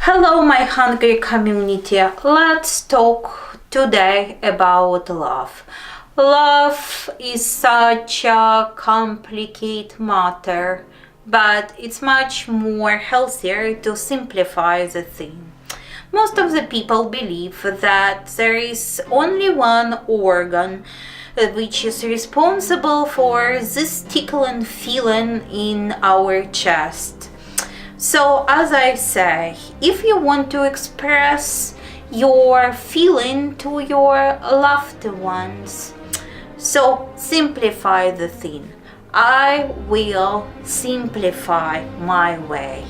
Hello my hungry community, let's talk today about love. Love is such a complicated matter, but it's much more healthier to simplify the thing. Most of the people believe that there is only one organ which is responsible for this tickling feeling in our chest. So, as I say, if you want to express your feeling to your loved ones, so simplify the thing. I will simplify my way.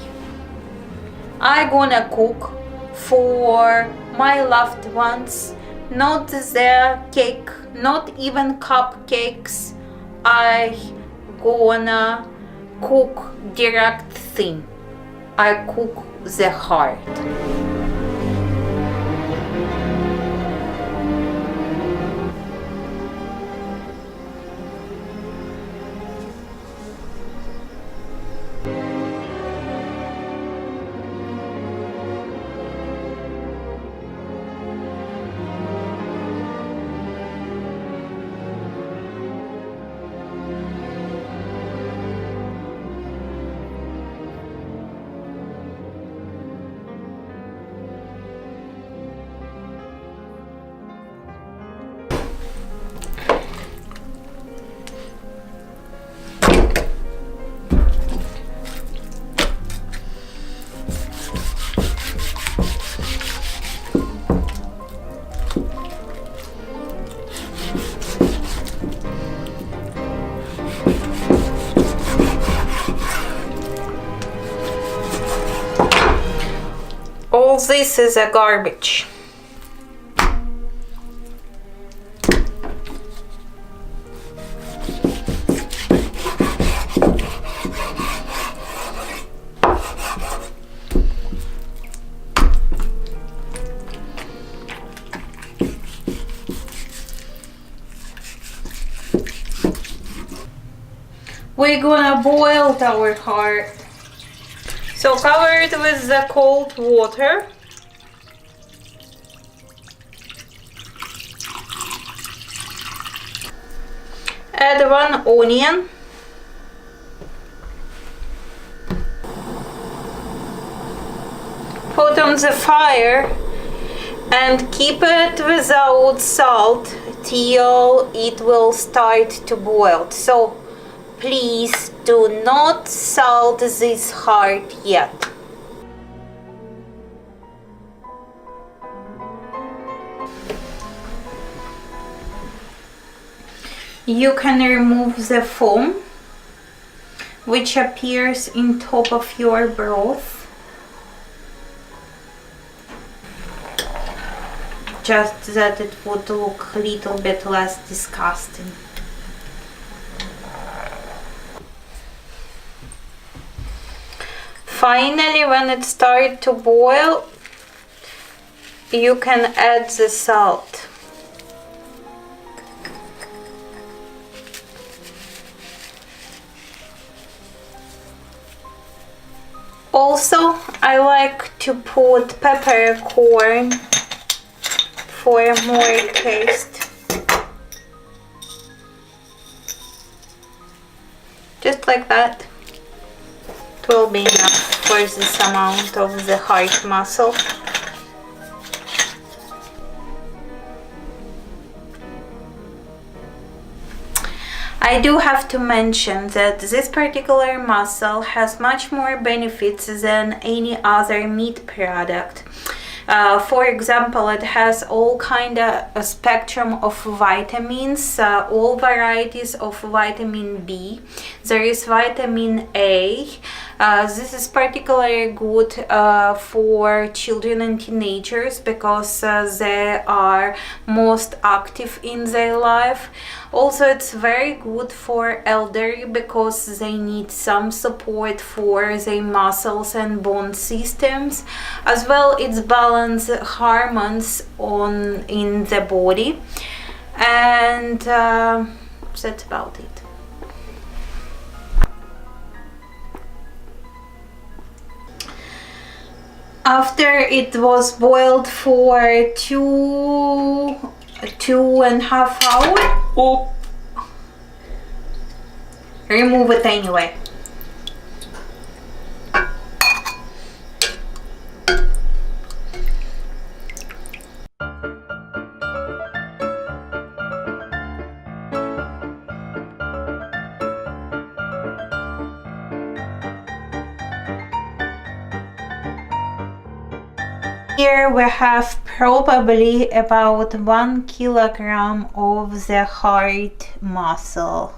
I'm gonna cook for my loved ones, not the cake, not even cupcakes. I gonna cook direct thing. I cook the heart. All this is a garbage. We're gonna boil our heart. So cover it with the cold water. Add 1 onion. Put on the fire and keep it without salt till it will start to boil. So please do not salt this heart yet. You can remove the foam which appears in top of your broth, just that it would look a little bit less disgusting. Finally, when it starts to boil, you can add the salt. Also, I like to put peppercorn for more taste. Just like that. It will be enough for this amount of the heart muscle. I do have to mention that this particular muscle has much more benefits than any other meat product. For example, it has all kind of a spectrum of vitamins, all varieties of vitamin B. There is vitamin A. This is particularly good for children and teenagers because they are most active in their life. Also, it's very good for elderly because they need some support for their muscles and bone systems. As well, it's balance hormones in the body, and that's about it. After it was boiled for 2.5 hours. Oh, remove it anyway. Here we have probably about 1 kilogram of the heart muscle.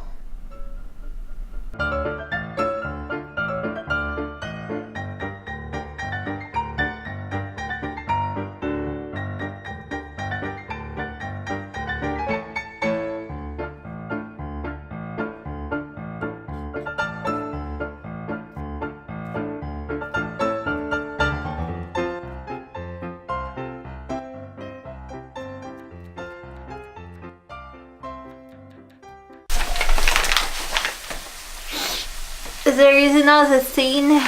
There is another thing.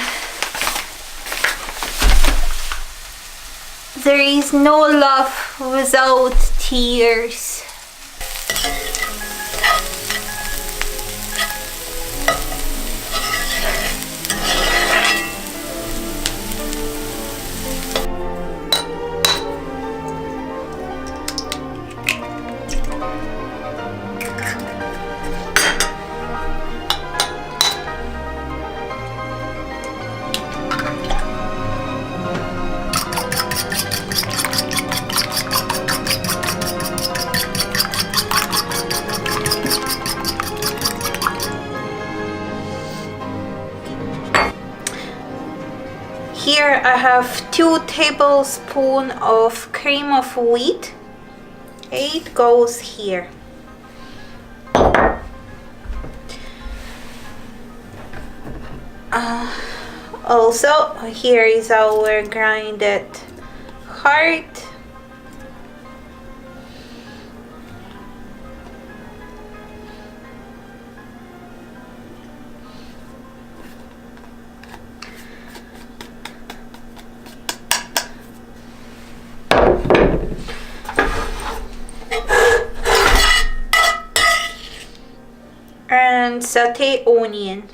There is no love without tears. Here I have 2 tablespoons of cream of wheat. It goes here. Also, here is our grinded heart. And saute onion.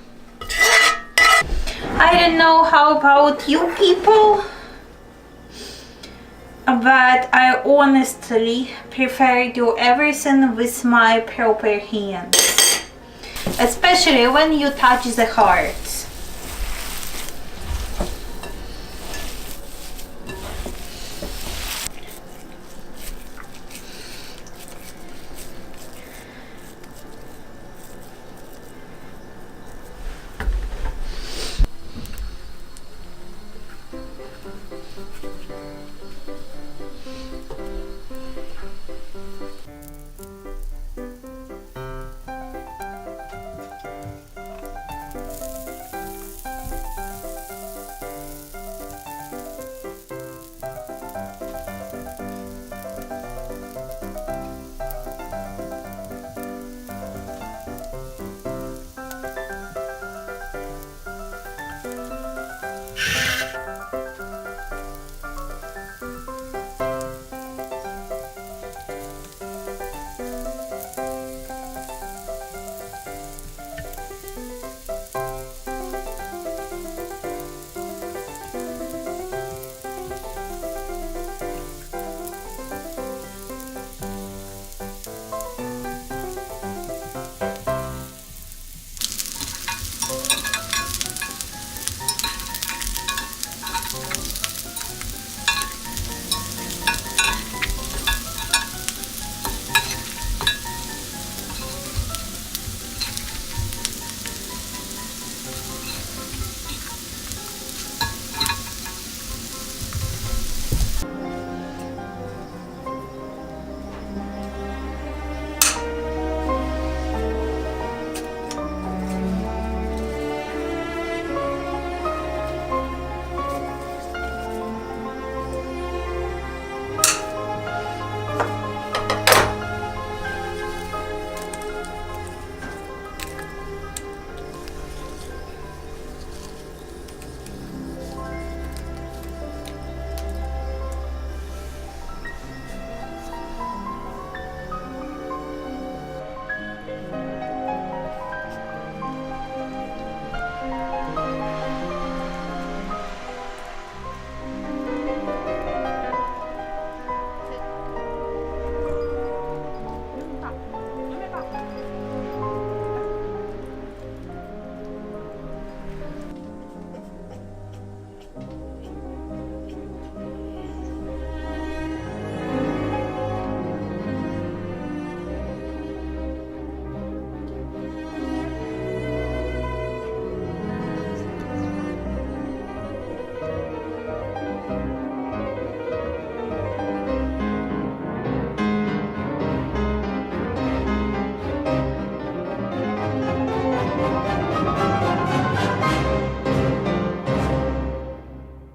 I don't know how about you people, but I honestly prefer do everything with my proper hands, especially when you touch the hearts.